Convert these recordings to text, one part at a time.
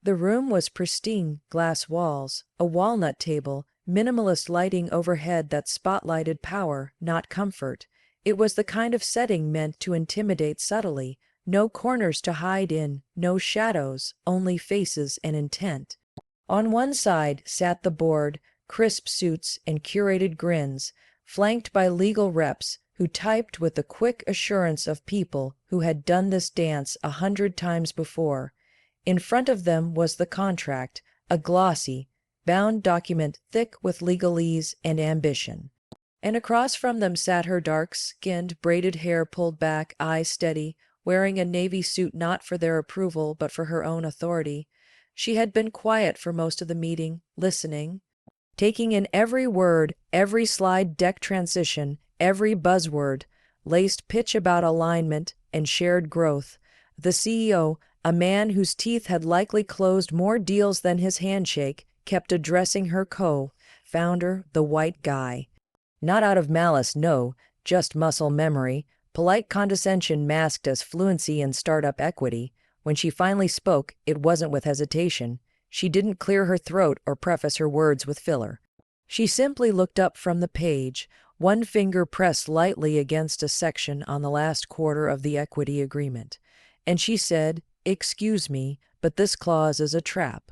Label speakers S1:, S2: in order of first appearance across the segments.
S1: The room was pristine, glass walls, a walnut table, minimalist lighting overhead that spotlighted power, not comfort. It was the kind of setting meant to intimidate subtly, no corners to hide in, no shadows, only faces and intent. On one side sat the board, crisp suits and curated grins, flanked by legal reps who typed with the quick assurance of people who had done this dance 100 times before. In front of them was the contract, a glossy, bound document thick with legalese and ambition. And across from them sat her dark-skinned, braided hair pulled back, eyes steady, wearing a navy suit not for their approval but for her own authority. She had been quiet for most of the meeting, listening, taking in every word, every slide deck transition, every buzzword, laced pitch about alignment and shared growth. The CEO, a man whose teeth had likely closed more deals than his handshake, kept addressing her co-founder, the white guy. Not out of malice, no, just muscle memory, polite condescension masked as fluency in startup equity. When she finally spoke, it wasn't with hesitation. She didn't clear her throat or preface her words with filler. She simply looked up from the page, one finger pressed lightly against a section on the last quarter of the equity agreement. And she said, "Excuse me, but this clause is a trap."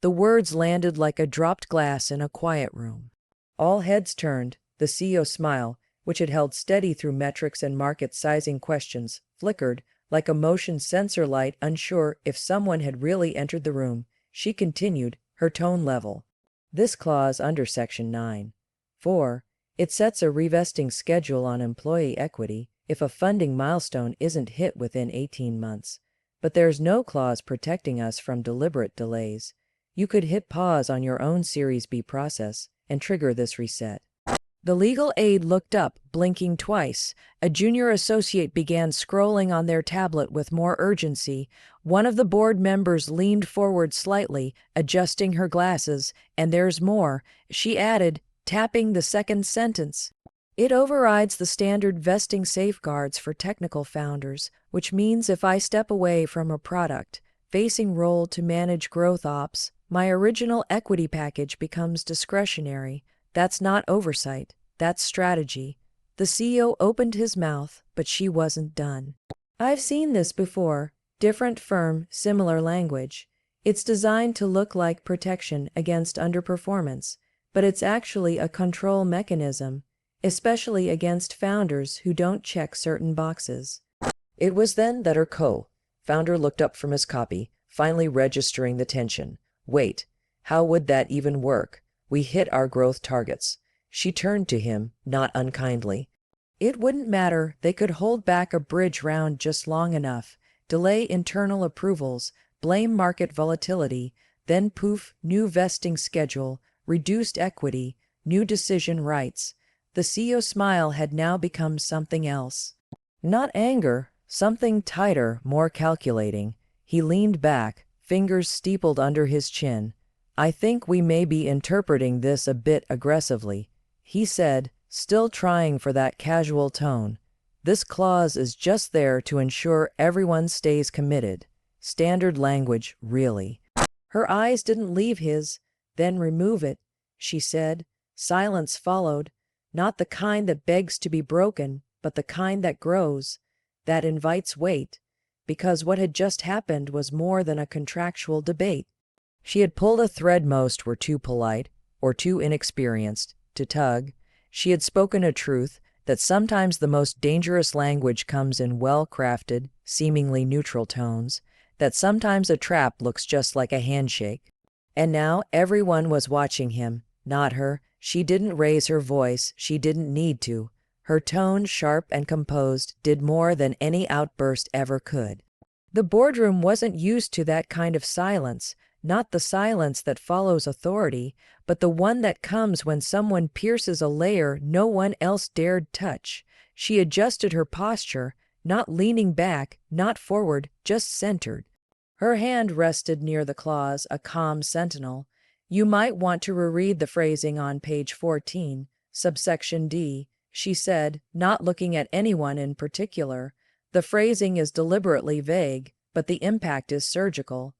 S1: The words landed like a dropped glass in a quiet room. All heads turned. The CEO smile, which had held steady through metrics and market sizing questions, flickered like a motion sensor light, unsure if someone had really entered the room. She continued, her tone level. This clause under Section 9(4), it sets a revesting schedule on employee equity if a funding milestone isn't hit within 18 months. But there's no clause protecting us from deliberate delays. You could hit pause on your own Series B process and trigger this reset. The legal aide looked up, blinking twice. A junior associate began scrolling on their tablet with more urgency. One of the board members leaned forward slightly, adjusting her glasses. "And there's more," she added, tapping the second sentence. "It overrides the standard vesting safeguards for technical founders, which means if I step away from a product-facing role to manage growth ops, my original equity package becomes discretionary. That's not oversight, that's strategy." The CEO opened his mouth, but she wasn't done. "I've seen this before. Different firm, similar language. It's designed to look like protection against underperformance, but it's actually a control mechanism, especially against founders who don't check certain boxes." It was then that her co-founder looked up from his copy, finally registering the tension. "Wait, how would that even work? We hit our growth targets." She turned to him, not unkindly. "It wouldn't matter. They could hold back a bridge round just long enough, delay internal approvals, blame market volatility, then poof, new vesting schedule, reduced equity, new decision rights." The CEO's smile had now become something else. Not anger, something tighter, more calculating. He leaned back, fingers steepled under his chin. "I think we may be interpreting this a bit aggressively," he said, still trying for that casual tone. "This clause is just there to ensure everyone stays committed. Standard language, really." Her eyes didn't leave his. "Then remove it," she said. Silence followed, not the kind that begs to be broken, but the kind that grows, that invites wait, because what had just happened was more than a contractual debate. She had pulled a thread most were too polite, or too inexperienced, to tug. She had spoken a truth, that sometimes the most dangerous language comes in well-crafted, seemingly neutral tones, that sometimes a trap looks just like a handshake. And now everyone was watching him, not her. She didn't raise her voice, she didn't need to. Her tone, sharp and composed, did more than any outburst ever could. The boardroom wasn't used to that kind of silence. Not the silence that follows authority, but the one that comes when someone pierces a layer no one else dared touch. She adjusted her posture, not leaning back, not forward, just centered. Her hand rested near the clause, a calm sentinel. "You might want to reread the phrasing on page 14, subsection D," she said, not looking at anyone in particular. "The phrasing is deliberately vague, but the impact is surgical.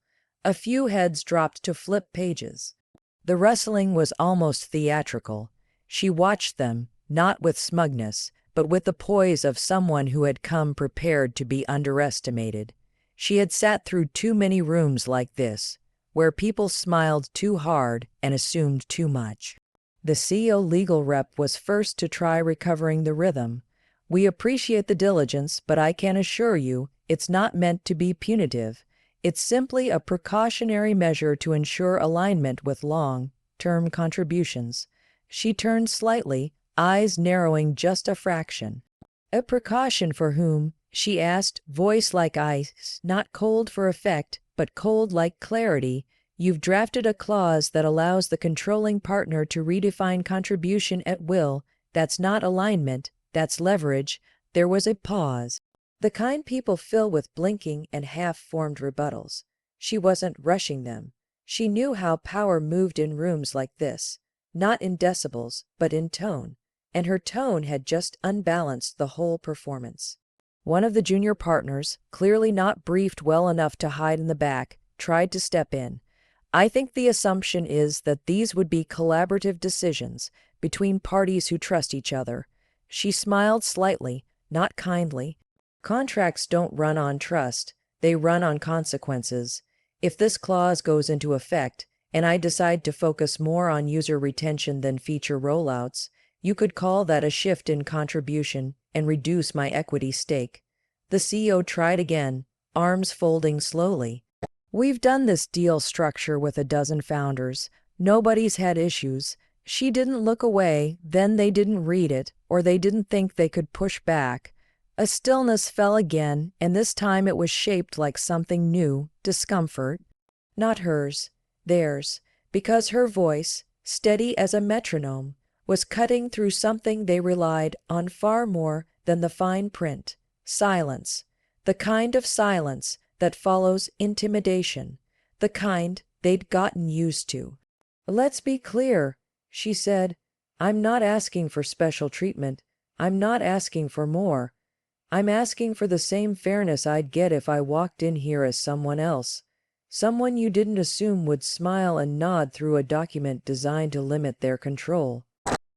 S1: A few heads dropped to flip pages. The rustling was almost theatrical. She watched them, not with smugness, but with the poise of someone who had come prepared to be underestimated. She had sat through too many rooms like this, where people smiled too hard and assumed too much. The CEO legal rep was first to try recovering the rhythm. "We appreciate the diligence, but I can assure you, it's not meant to be punitive. It's simply a precautionary measure to ensure alignment with long-term contributions." She turned slightly, eyes narrowing just a fraction. "A precaution for whom?" she asked, voice like ice, not cold for effect, but cold like clarity. "You've drafted a clause that allows the controlling partner to redefine contribution at will. That's not alignment, that's leverage." There was a pause. The kind people fill with blinking and half-formed rebuttals. She wasn't rushing them. She knew how power moved in rooms like this, not in decibels, but in tone, and her tone had just unbalanced the whole performance. One of the junior partners, clearly not briefed well enough to hide in the back, tried to step in. "I think the assumption is that these would be collaborative decisions between parties who trust each other." She smiled slightly, not kindly. "Contracts don't run on trust, they run on consequences. If this clause goes into effect, and I decide to focus more on user retention than feature rollouts, you could call that a shift in contribution and reduce my equity stake." The CEO tried again, arms folding slowly. "We've done this deal structure with a dozen founders. Nobody's had issues." She didn't look away, then they didn't read it, or they didn't think they could push back. A stillness fell again, and this time it was shaped like something new, discomfort. Not hers, theirs, because her voice, steady as a metronome, was cutting through something they relied on far more than the fine print: silence. The kind of silence that follows intimidation, the kind they'd gotten used to. "Let's be clear," she said. "I'm not asking for special treatment. I'm not asking for more. I'm asking for the same fairness I'd get if I walked in here as someone else. Someone you didn't assume would smile and nod through a document designed to limit their control."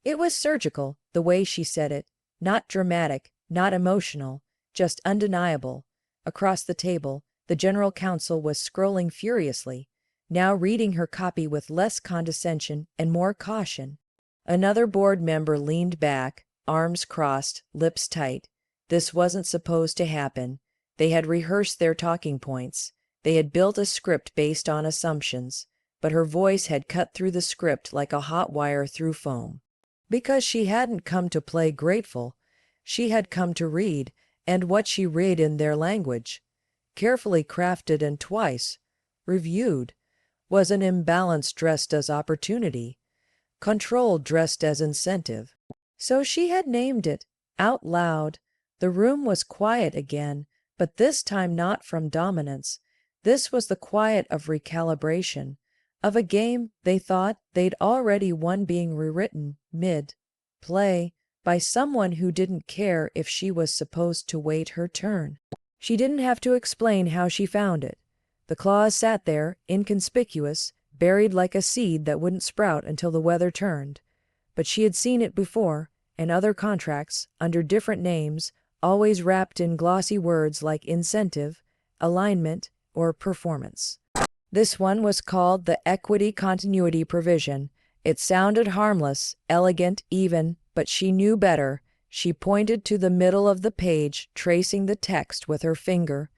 S1: It was surgical, the way she said it. Not dramatic, not emotional, just undeniable. Across the table, the general counsel was scrolling furiously, now reading her copy with less condescension and more caution. Another board member leaned back, arms crossed, lips tight. This wasn't supposed to happen. They had rehearsed their talking points. They had built a script based on assumptions, but her voice had cut through the script like a hot wire through foam. Because she hadn't come to play grateful. She had come to read, and what she read in their language, carefully crafted and twice reviewed, was an imbalance dressed as opportunity, control dressed as incentive. So she had named it, out loud. The room was quiet again, but this time not from dominance. This was the quiet of recalibration, of a game they thought they'd already won being rewritten mid-play by someone who didn't care if she was supposed to wait her turn. She didn't have to explain how she found it. The clause sat there, inconspicuous, buried like a seed that wouldn't sprout until the weather turned. But she had seen it before, in other contracts, under different names, always wrapped in glossy words like incentive, alignment, or performance. This one was called the equity continuity provision. It sounded harmless, elegant, even, but she knew better. She pointed to the middle of the page, tracing the text with her finger.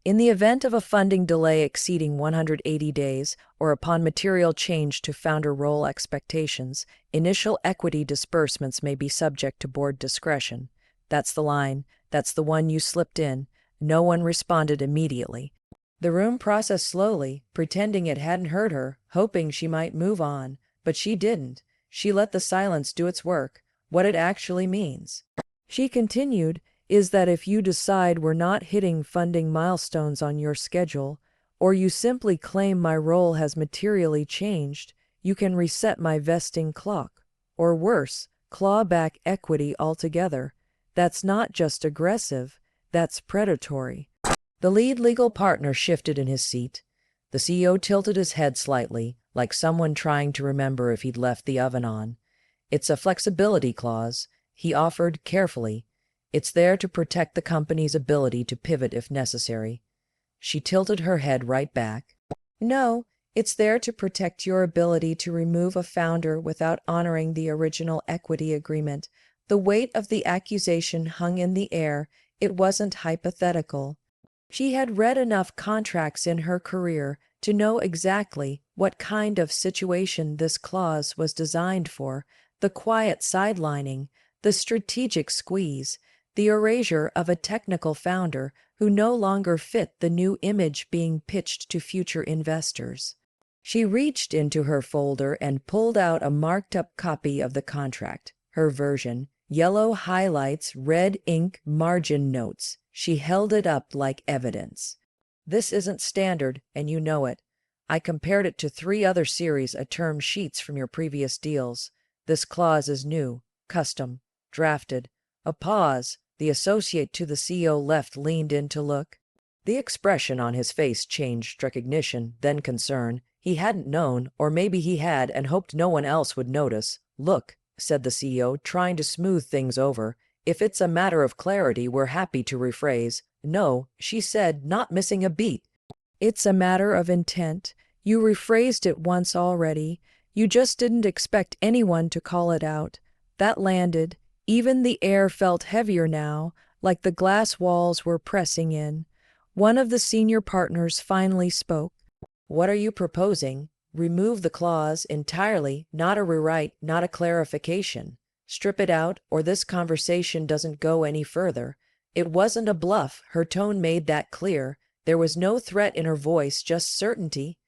S1: In the event of a funding delay exceeding 180 days, or upon material change to founder role expectations, initial equity disbursements may be subject to board discretion. That's the line. That's the one you slipped in. No one responded immediately. The room processed slowly, pretending it hadn't heard her, hoping she might move on. But she didn't. She let the silence do its work, what it actually means. She continued, "Is that if you decide we're not hitting funding milestones on your schedule, or you simply claim my role has materially changed, you can reset my vesting clock. Or worse, claw back equity altogether. That's not just aggressive, that's predatory." The lead legal partner shifted in his seat. The CEO tilted his head slightly, like someone trying to remember if he'd left the oven on. It's a flexibility clause, he offered carefully. It's there to protect the company's ability to pivot if necessary. She tilted her head right back. No, it's there to protect your ability to remove a founder without honoring the original equity agreement. The weight of the accusation hung in the air. It wasn't hypothetical. She had read enough contracts in her career to know exactly what kind of situation this clause was designed for: the quiet sidelining, the strategic squeeze, the erasure of a technical founder who no longer fit the new image being pitched to future investors. She reached into her folder and pulled out a marked-up copy of the contract, her version, yellow highlights, red ink, margin notes. She held it up like evidence. This isn't standard, and you know it. I compared it to 3 other series of term sheets from your previous deals. This clause is new, custom, drafted. A pause. The associate to the CEO left leaned in to look. The expression on his face changed recognition, then concern. He hadn't known, or maybe he had and hoped no one else would notice. Look, said the CEO, trying to smooth things over. If it's a matter of clarity, we're happy to rephrase. No, she said, not missing a beat. It's a matter of intent. You rephrased it once already. You just didn't expect anyone to call it out. That landed. Even the air felt heavier now, like the glass walls were pressing in. One of the senior partners finally spoke. What are you proposing? Remove the clause entirely, not a rewrite, not a clarification. Strip it out, or this conversation doesn't go any further. It wasn't a bluff, her tone made that clear. There was no threat in her voice, just certainty.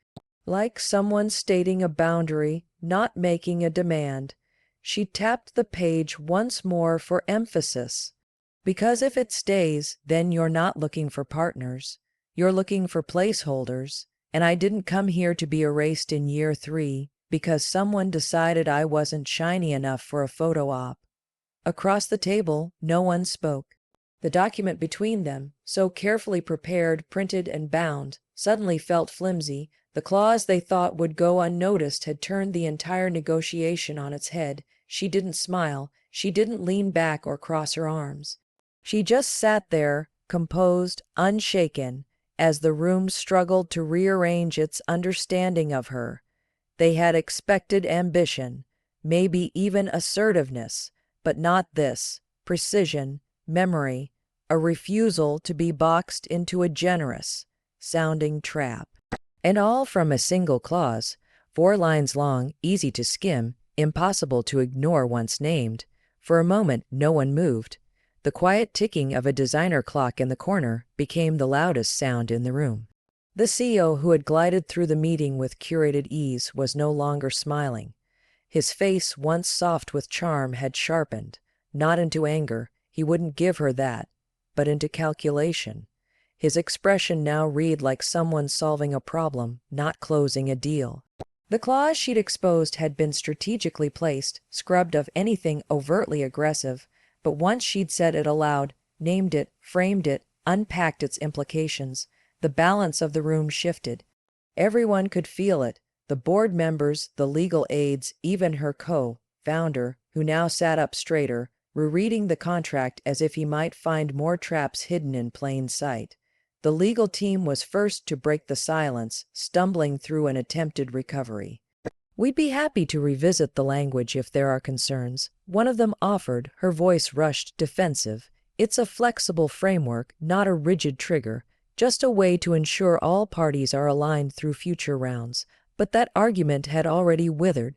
S1: Like someone stating a boundary, not making a demand. She tapped the page once more for emphasis. Because if it stays, then you're not looking for partners. You're looking for placeholders. And I didn't come here to be erased in year 3 because someone decided I wasn't shiny enough for a photo op. Across the table, no one spoke. The document between them, so carefully prepared, printed, and bound, suddenly felt flimsy. The clause they thought would go unnoticed had turned the entire negotiation on its head. She didn't smile. She didn't lean back or cross her arms. She just sat there, composed, unshaken, as the room struggled to rearrange its understanding of her. They had expected ambition, maybe even assertiveness, but not this: precision, memory, a refusal to be boxed into a generous-sounding trap. And all from a single clause, 4 lines long, easy to skim, impossible to ignore once named. For a moment no one moved. The quiet ticking of a designer clock in the corner became the loudest sound in the room. The CEO, who had glided through the meeting with curated ease, was no longer smiling. His face, once soft with charm, had sharpened, not into anger, he wouldn't give her that, but into calculation. His expression now read like someone solving a problem, not closing a deal. The clause she'd exposed had been strategically placed, scrubbed of anything overtly aggressive, but once she'd said it aloud, named it, framed it, unpacked its implications, the balance of the room shifted. Everyone could feel it: the board members, the legal aides, even her co-founder, who now sat up straighter, rereading the contract as if he might find more traps hidden in plain sight. The legal team was first to break the silence, stumbling through an attempted recovery. We'd be happy to revisit the language if there are concerns, one of them offered, her voice rushed defensive. It's a flexible framework, not a rigid trigger, just a way to ensure all parties are aligned through future rounds. But that argument had already withered.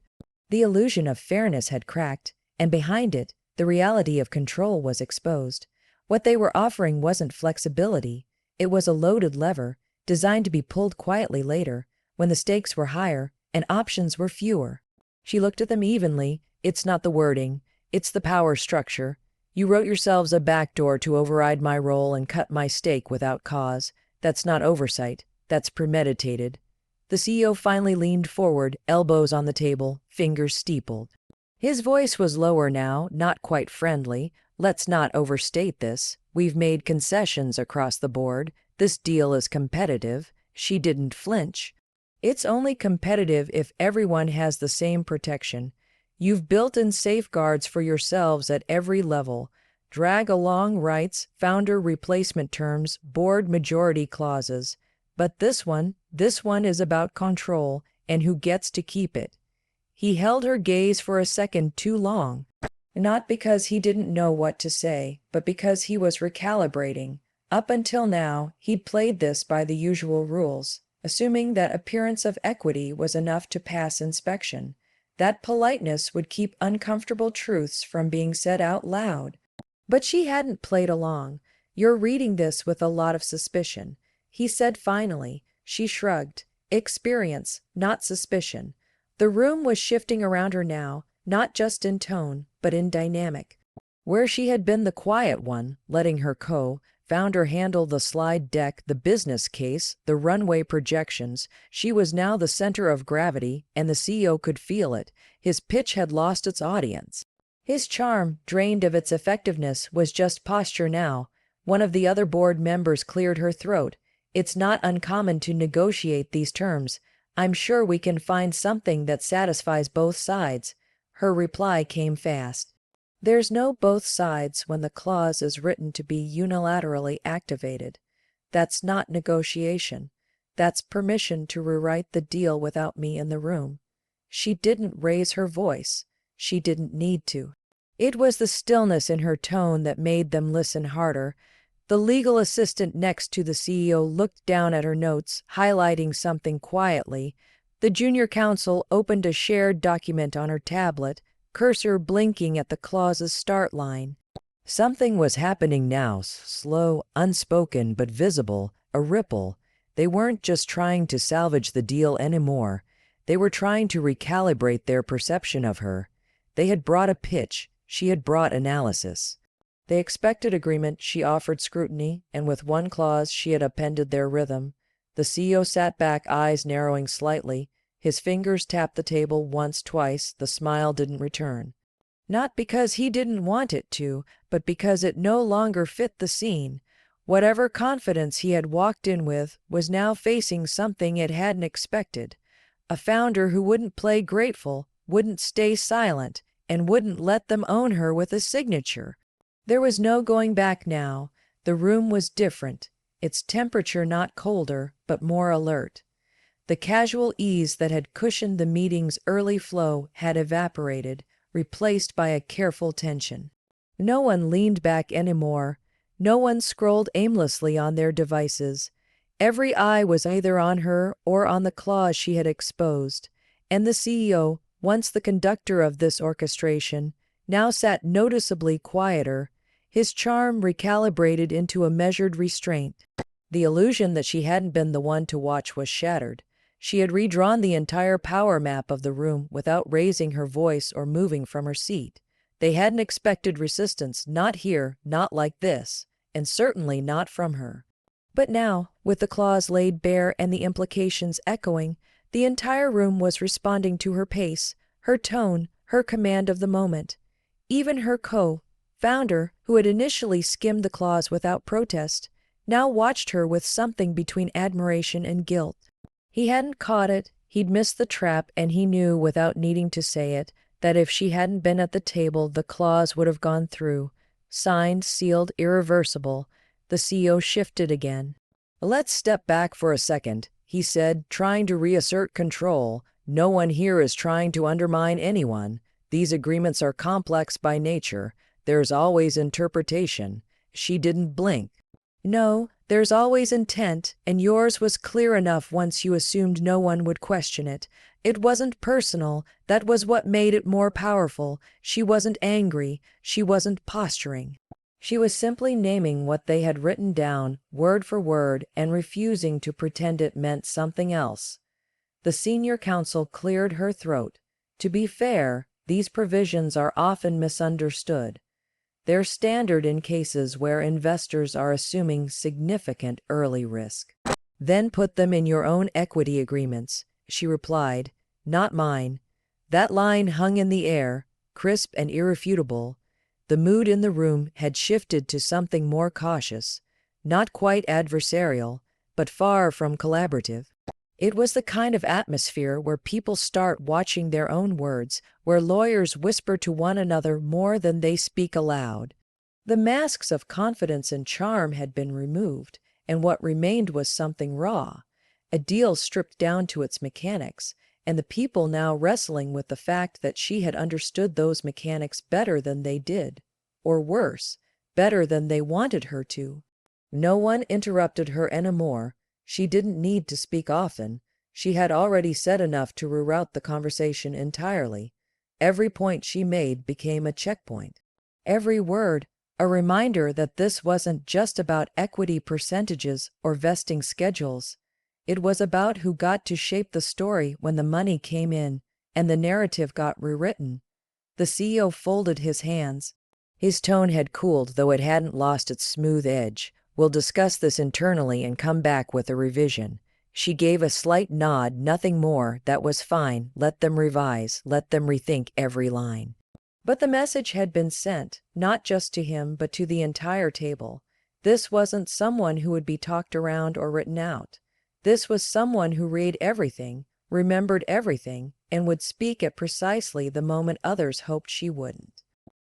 S1: The illusion of fairness had cracked, and behind it, the reality of control was exposed. What they were offering wasn't flexibility. It was a loaded lever, designed to be pulled quietly later, when the stakes were higher and options were fewer. She looked at them evenly. It's not the wording, it's the power structure. You wrote yourselves a backdoor to override my role and cut my stake without cause. That's not oversight, that's premeditated. The CEO finally leaned forward, elbows on the table, fingers steepled. His voice was lower now, not quite friendly. Let's not overstate this. We've made concessions across the board. This deal is competitive, She didn't flinch. It's only competitive if everyone has the same protection. You've built in safeguards for yourselves at every level. Drag along rights, founder replacement terms, board majority clauses. But this one is about control and who gets to keep it. He held her gaze for a second too long. Not because he didn't know what to say, but because he was recalibrating. Up until now, he'd played this by the usual rules, assuming that appearance of equity was enough to pass inspection, that politeness would keep uncomfortable truths from being said out loud. But she hadn't played along. "You're reading this with a lot of suspicion," he said finally. She shrugged. Experience, not suspicion. The room was shifting around her now, not just in tone, but in dynamic. Where she had been the quiet one, letting her co-founder handle the slide deck, the business case, the runway projections, she was now the center of gravity, and the CEO could feel it. His pitch had lost its audience. His charm, drained of its effectiveness, was just posture now. One of the other board members cleared her throat. "It's not uncommon to negotiate these terms. I'm sure we can find something that satisfies both sides." Her reply came fast. "There's no both sides when the clause is written to be unilaterally activated. That's not negotiation. That's permission to rewrite the deal without me in the room." She didn't raise her voice. She didn't need to. It was the stillness in her tone that made them listen harder. The legal assistant next to the CEO looked down at her notes, highlighting something quietly. The junior counsel opened a shared document on her tablet, cursor blinking at the clause's start line. Something was happening now, slow, unspoken, but visible, a ripple. They weren't just trying to salvage the deal anymore. They were trying to recalibrate their perception of her. They had brought a pitch. She had brought analysis. They expected agreement, she offered scrutiny, and with one clause she had appended their rhythm. The CEO sat back, eyes narrowing slightly. His fingers tapped the table once, twice. The smile didn't return. Not because he didn't want it to, but because it no longer fit the scene. Whatever confidence he had walked in with was now facing something it hadn't expected. A founder who wouldn't play grateful, wouldn't stay silent, and wouldn't let them own her with a signature. There was no going back now. The room was different, its temperature not colder, but more alert. The casual ease that had cushioned the meeting's early flow had evaporated, replaced by a careful tension. No one leaned back anymore. No one scrolled aimlessly on their devices. Every eye was either on her or on the clause she had exposed. And the CEO, once the conductor of this orchestration, now sat noticeably quieter, his charm recalibrated into a measured restraint. The illusion that she hadn't been the one to watch was shattered. She had redrawn the entire power map of the room without raising her voice or moving from her seat. They hadn't expected resistance, not here, not like this, and certainly not from her. But now, with the clause laid bare and the implications echoing, the entire room was responding to her pace, her tone, her command of the moment. Even her co-founder, who had initially skimmed the clause without protest, now watched her with something between admiration and guilt. He hadn't caught it, he'd missed the trap, and he knew, without needing to say it, that if she hadn't been at the table, the clause would have gone through. Signed, sealed, irreversible. The CEO shifted again. "Let's step back for a second," he said, trying to reassert control. "No one here is trying to undermine anyone. These agreements are complex by nature. There's always interpretation." She didn't blink. "No, there's always intent, and yours was clear enough once you assumed no one would question it. It wasn't personal. That was what made it more powerful. She wasn't angry. She wasn't posturing. She was simply naming what they had written down, word for word, and refusing to pretend it meant something else." The senior counsel cleared her throat. "To be fair, these provisions are often misunderstood. They're standard in cases where investors are assuming significant early risk." "Then put them in your own equity agreements," she replied, "not mine." That line hung in the air, crisp and irrefutable. The mood in the room had shifted to something more cautious, not quite adversarial, but far from collaborative. It was the kind of atmosphere where people start watching their own words, where lawyers whisper to one another more than they speak aloud. The masks of confidence and charm had been removed, and what remained was something raw, a deal stripped down to its mechanics, and the people now wrestling with the fact that she had understood those mechanics better than they did, or worse, better than they wanted her to. No one interrupted her anymore. She didn't need to speak often. She had already said enough to reroute the conversation entirely. Every point she made became a checkpoint. Every word, a reminder that this wasn't just about equity percentages or vesting schedules. It was about who got to shape the story when the money came in and the narrative got rewritten. The CEO folded his hands. His tone had cooled, though it hadn't lost its smooth edge. "We'll discuss this internally and come back with a revision." She gave a slight nod, nothing more. That was fine. Let them revise, let them rethink every line. But the message had been sent, not just to him, but to the entire table. This wasn't someone who would be talked around or written out. This was someone who read everything, remembered everything, and would speak at precisely the moment others hoped she wouldn't.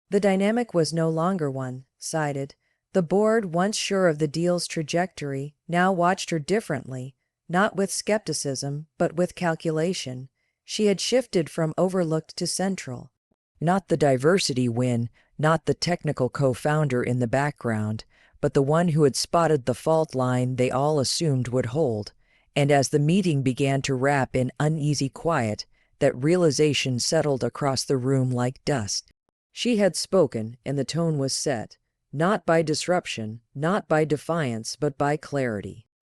S1: The dynamic was no longer one-sided. The board, once sure of the deal's trajectory, now watched her differently, not with skepticism, but with calculation. She had shifted from overlooked to central. Not the diversity win, not the technical co-founder in the background, but the one who had spotted the fault line they all assumed would hold. And as the meeting began to wrap in uneasy quiet, that realization settled across the room like dust. She had spoken, and the tone was set. Not by disruption, not by defiance, but by clarity.